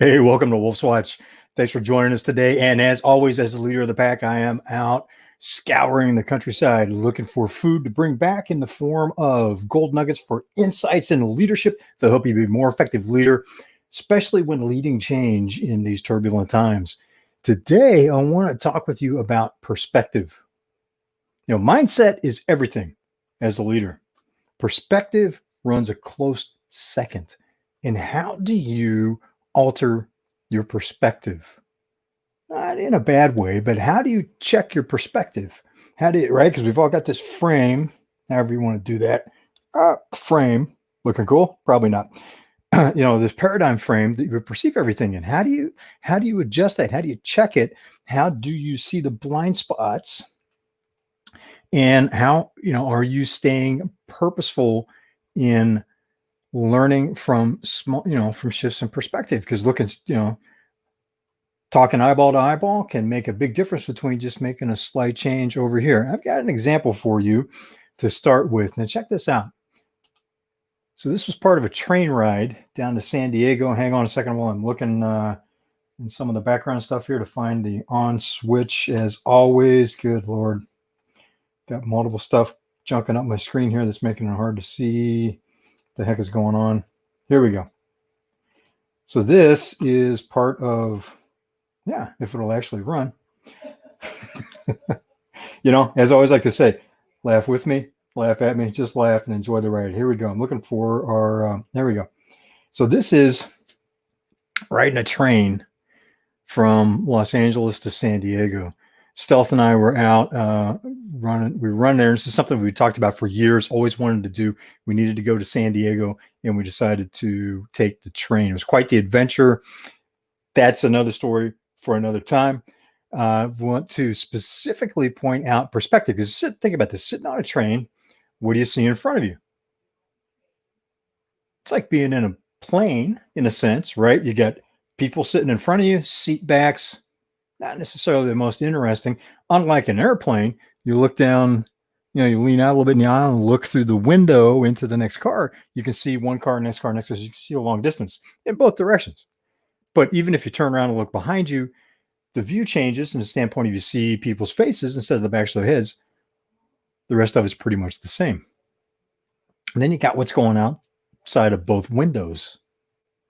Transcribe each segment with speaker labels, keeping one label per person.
Speaker 1: Hey, welcome to Wolf's Watch. Thanks for joining us today. And as always, as the leader of the pack, I am out scouring the countryside looking for food to bring back in the form of gold nuggets for insights and leadership that help you be a more effective leader, especially when leading change in these turbulent times. Today, I want to talk with you about perspective. Mindset is everything as a leader. Perspective runs a close second. And how do you alter your perspective? Not in a bad way, but how do you check your perspective? How do you, right? Because we've all got this frame, however you want to do that. Frame, looking cool? Probably not. This paradigm frame that you perceive everything in. How do you adjust that? How do you check it? How do you see the blind spots? And how, are you staying purposeful in learning from small, from shifts in perspective? Because looking, talking eyeball to eyeball can make a big difference between just making a slight change over here. I've got an example for you to start with. Now check this out. So this was part of a train ride down to San Diego. Hang on a second while I'm looking in some of the background stuff here to find the on switch as always. Good Lord. Got multiple stuff junking up my screen here that's making it hard to see what the heck is going on. Here we go. So this is part of, if it'll actually run. As I always like to say, laugh with me, laugh at me, just laugh and enjoy the ride. Here we go. I'm looking for our, there we go. So this is riding a train from Los Angeles to San Diego. Stealth and I were out running. We run there. This is something we talked about for years, always wanted to do. We needed to go to San Diego, and we decided to take the train. It was quite the adventure. That's another story for another time. I want to specifically point out perspective, because think about this. Sitting on a train, what do you see in front of you? It's like being in a plane, in a sense, right? You got people sitting in front of you, seat backs, not necessarily the most interesting. Unlike an airplane, you look down, you lean out a little bit in the aisle and look through the window into the next car. You can see one car, next car, next car. You can see a long distance in both directions. But even if you turn around and look behind you, the view changes from the standpoint of you see people's faces instead of the backs of their heads. The rest of it's pretty much the same. And then you got what's going outside of both windows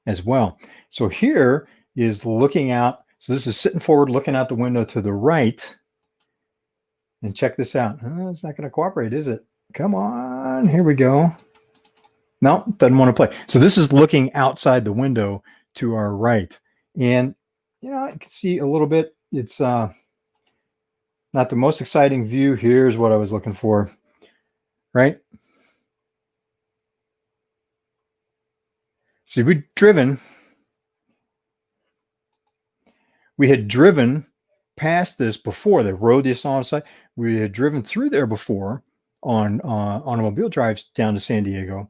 Speaker 1: as well. So here is looking out. So this is sitting forward, looking out the window to the right. And check this out. Oh, it's not going to cooperate, is it? Come on. Here we go. No, doesn't want to play. So this is looking outside the window to our right. And, I can see a little bit. It's not the most exciting view. Here's what I was looking for, right? See, we had driven past this before. The road you saw on site, we had driven through there before on automobile drives down to San Diego,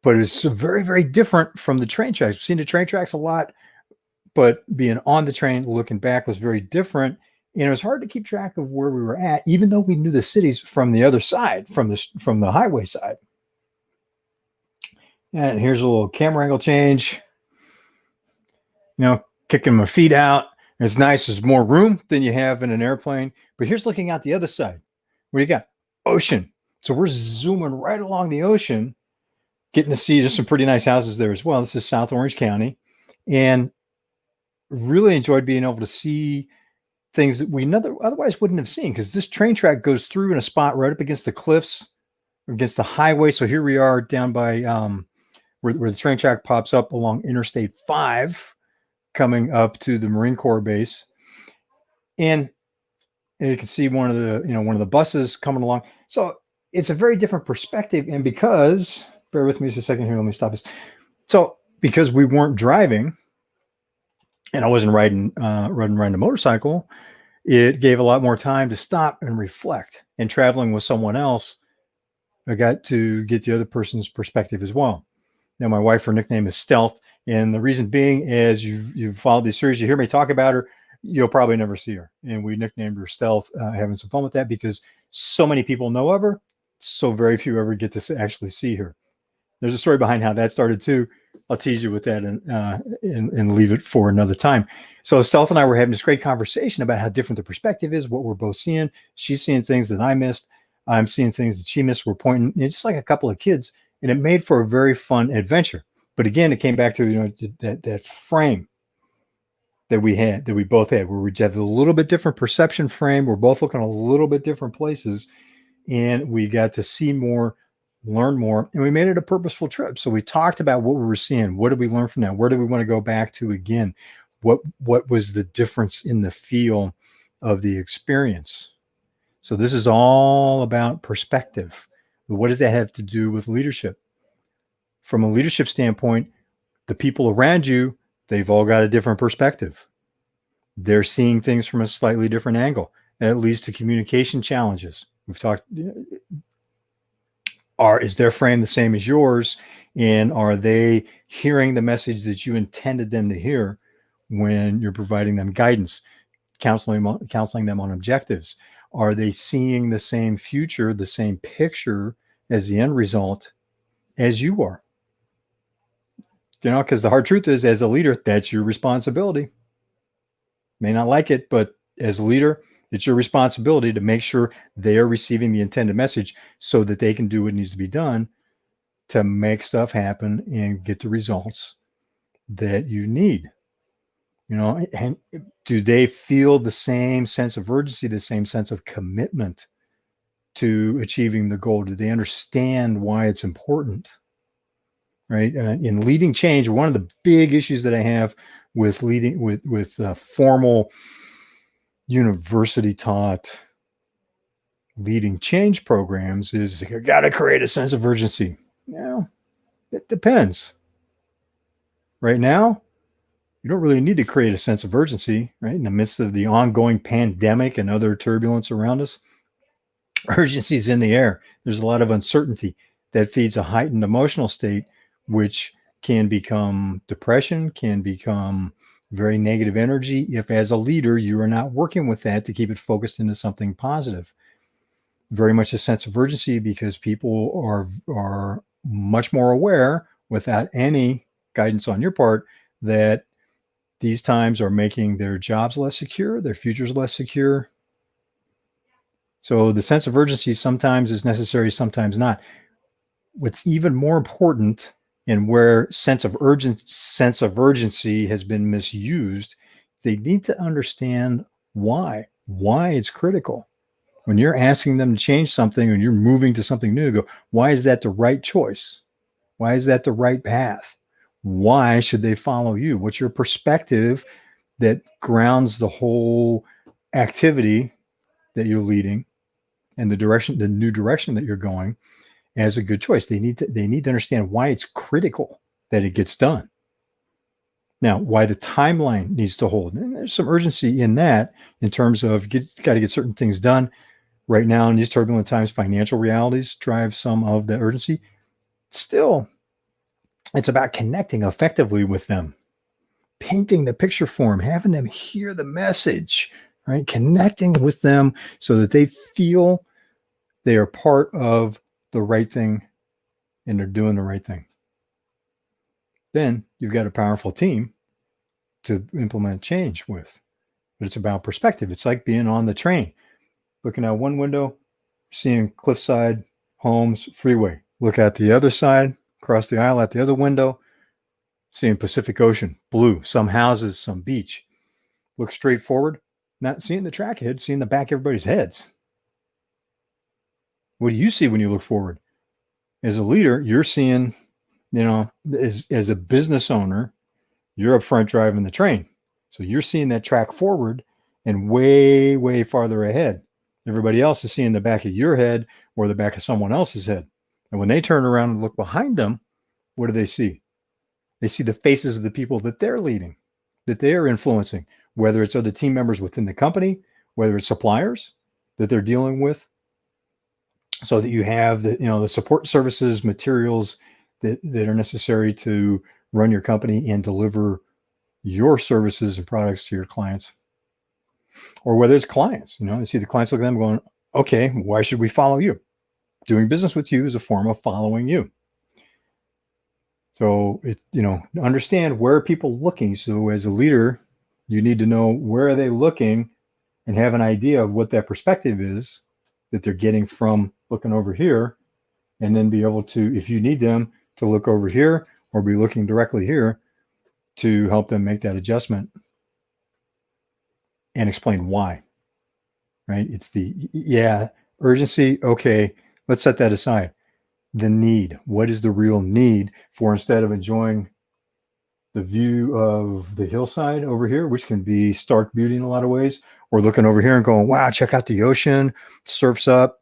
Speaker 1: but it's very, very different from the train tracks. We've seen the train tracks a lot, but being on the train, looking back was very different. And it was hard to keep track of where we were at, even though we knew the cities from the other side, from the highway side. And here's a little camera angle change, kicking my feet out. It's nice. There's more room than you have in an airplane. But here's looking out the other side. What do you got? Ocean. So we're zooming right along the ocean, getting to see just some pretty nice houses there as well. This is South Orange County. And really enjoyed being able to see things that we otherwise wouldn't have seen, because this train track goes through in a spot right up against the cliffs, against the highway. So here we are down by where the train track pops up along Interstate 5, coming up to the Marine Corps base. And you can see one of the buses coming along. So it's a very different perspective. And because, bear with me just a second here, let me stop this. So because we weren't driving and I wasn't riding a motorcycle, it gave a lot more time to stop and reflect. And traveling with someone else, I got to get the other person's perspective as well. Now, my wife, her nickname is Stealth. And the reason being is you've followed this series, you hear me talk about her, you'll probably never see her. And we nicknamed her Stealth, having some fun with that, because so many people know of her, so very few ever get to actually see her. There's a story behind how that started too. I'll tease you with that and leave it for another time. So Stealth and I were having this great conversation about how different the perspective is, what we're both seeing. She's seeing things that I missed. I'm seeing things that she missed. We're pointing, it's just like a couple of kids, and it made for a very fun adventure. But again, it came back to that frame that we both had, where we have a little bit different perception frame. We're both looking a little bit different places, and we got to see more, learn more, and we made it a purposeful trip. So we talked about what we were seeing. What did we learn from that? Where do we want to go back to again? What was the difference in the feel of the experience? So this is all about perspective. What does that have to do with leadership? From a leadership standpoint, the people around you, they've all got a different perspective. They're seeing things from a slightly different angle. And it leads to communication challenges. We've talked, is their frame the same as yours? And are they hearing the message that you intended them to hear when you're providing them guidance, counseling them on objectives? Are they seeing the same future, the same picture as the end result as you are? Because the hard truth is, as a leader, that's your responsibility. May not like it, but as a leader, it's your responsibility to make sure they are receiving the intended message so that they can do what needs to be done to make stuff happen and get the results that you need. And do they feel the same sense of urgency, the same sense of commitment to achieving the goal? Do they understand why it's important? Right? In leading change, one of the big issues that I have with leading with formal university taught leading change programs is you got to create a sense of urgency. It depends. Right now, you don't really need to create a sense of urgency, right? In the midst of the ongoing pandemic and other turbulence around us, urgency is in the air. There's a lot of uncertainty that feeds a heightened emotional state, which can become depression, can become very negative energy if, as a leader, you are not working with that to keep it focused into something positive. Very much a sense of urgency, because people are much more aware, without any guidance on your part, that these times are making their jobs less secure, their futures less secure. So the sense of urgency sometimes is necessary, sometimes not. What's even more important, and where sense of urgency has been misused, they need to understand why it's critical. When you're asking them to change something, and you're moving to something new, go, why is that the right choice? Why is that the right path? Why should they follow you? What's your perspective that grounds the whole activity that you're leading and the new direction that you're going as a good choice? They need to understand why it's critical that it gets done. Now, why the timeline needs to hold. And there's some urgency in that, in terms of got to get certain things done. Right now, in these turbulent times, financial realities drive some of the urgency. Still, it's about connecting effectively with them, painting the picture for them, having them hear the message, right? Connecting with them so that they feel they are part of the right thing and they're doing the right thing. Then you've got a powerful team to implement change with. But it's about perspective. It's like being on the train, looking out one window, seeing cliffside, homes, freeway. Look out the other side, across the aisle at the other window, seeing Pacific Ocean, blue, some houses, some beach. Look straight forward, not seeing the track ahead, seeing the back of everybody's heads. What do you see when you look forward? As a leader, you're seeing, as a business owner, you're up front driving the train. So you're seeing that track forward and way, way farther ahead. Everybody else is seeing the back of your head or the back of someone else's head. And when they turn around and look behind them, what do they see? They see the faces of the people that they're leading, that they are influencing, whether it's other team members within the company, whether it's suppliers that they're dealing with, so that you have the support services, materials that are necessary to run your company and deliver your services and products to your clients. Or whether it's clients, you see the clients look at them going, okay, why should we follow you? Doing business with you is a form of following you. So it's, understand where are people looking. So as a leader, you need to know where are they looking and have an idea of what that perspective is that they're getting from looking over here, and then be able to, if you need them to look over here or be looking directly here, to help them make that adjustment and explain why, right? It's urgency. Okay, let's set that aside. The need. What is the real need for, instead of enjoying the view of the hillside over here, which can be stark beauty in a lot of ways, or looking over here and going, wow, check out the ocean, surf's up.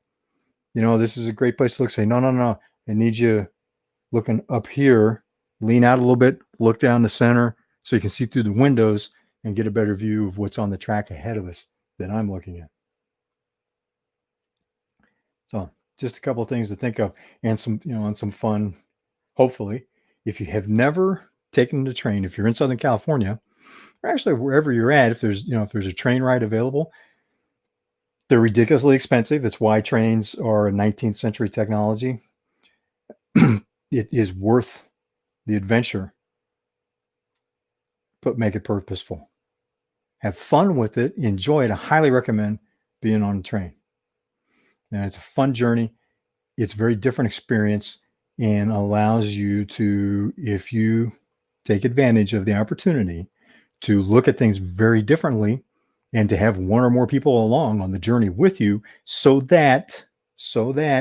Speaker 1: This is a great place to look. Say, no, no, no. I need you looking up here, lean out a little bit, look down the center so you can see through the windows and get a better view of what's on the track ahead of us that I'm looking at. So just a couple of things to think of, and some, and some fun, hopefully. If you have never taken the train, if you're in Southern California, or actually wherever you're at, if there's a train ride available, they're ridiculously expensive. It's why trains are a 19th century technology. It is worth the adventure, but make it purposeful. Have fun with it. Enjoy it. I highly recommend being on a train. And it's a fun journey. It's a very different experience, and allows you to, if you take advantage of the opportunity, to look at things very differently, and to have one or more people along on the journey with you, so that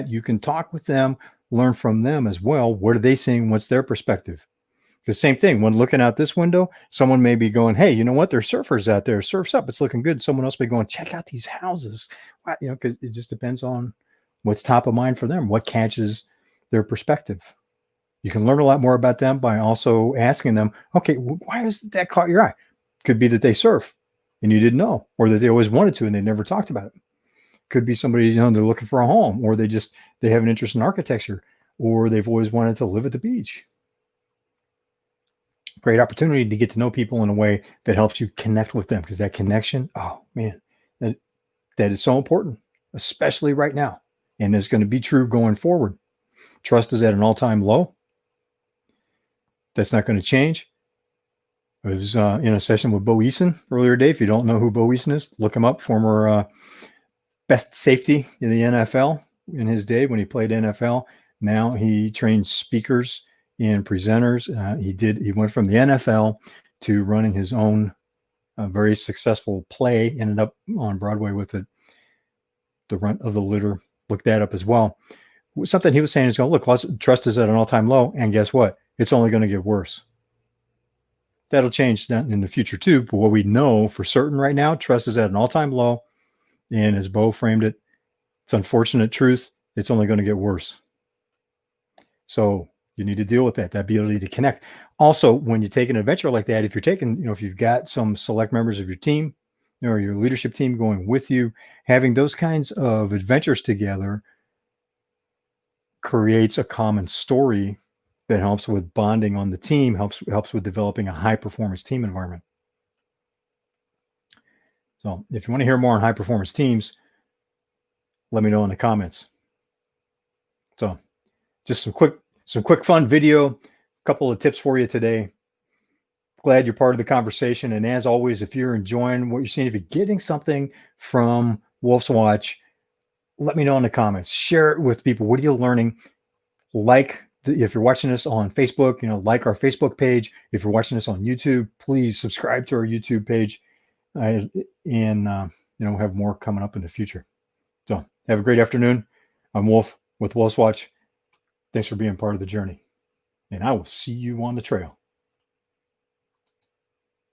Speaker 1: you can talk with them, learn from them as well. What are they seeing? What's their perspective? The same thing when looking out this window, someone may be going, hey, you know what? There's surfers out there. Surf's up. It's looking good. Someone else may be going, check out these houses. Because it just depends on what's top of mind for them, what catches their perspective. You can learn a lot more about them by also asking them, okay, why does that caught your eye? Could be that they surf and you didn't know, or that they always wanted to and they never talked about it. Could be somebody, they're looking for a home, or they have an interest in architecture, or they've always wanted to live at the beach. Great opportunity to get to know people in a way that helps you connect with them, because that connection, oh man, that is so important, especially right now. And it's going to be true going forward. Trust is at an all-time low. That's not going to change. I was in a session with Bo Eason earlier today. If you don't know who Bo Eason is, look him up. Former best safety in the NFL in his day when he played NFL. Now he trains speakers and presenters. He went from the NFL to running his own very successful play. Ended up on Broadway with The Runt of the Litter. Look that up as well. Something he was saying is, look, trust is at an all-time low, and guess what? It's only going to get worse. That'll change in the future too. But what we know for certain right now, trust is at an all-time low. And as Bo framed it, it's unfortunate truth. It's only going to get worse. So you need to deal with that ability to connect. Also, when you take an adventure like that, if you're taking, if you've got some select members of your team or your leadership team going with you, having those kinds of adventures together creates a common story that helps with bonding on the team, helps with developing a high performance team environment. So if you want to hear more on high performance teams, let me know in the comments. So just some quick fun video, a couple of tips for you today. Glad you're part of the conversation. And as always, if you're enjoying what you're seeing, if you're getting something from Wolf's Watch, let me know in the comments. Share it with people. What are you learning? If you're watching this on Facebook, like our Facebook page. If you're watching this on YouTube, please subscribe to our YouTube page, and have more coming up in the future. So have a great afternoon. I'm Wolf with Wolf's Watch. Thanks for being part of the journey, and I will see you on the trail.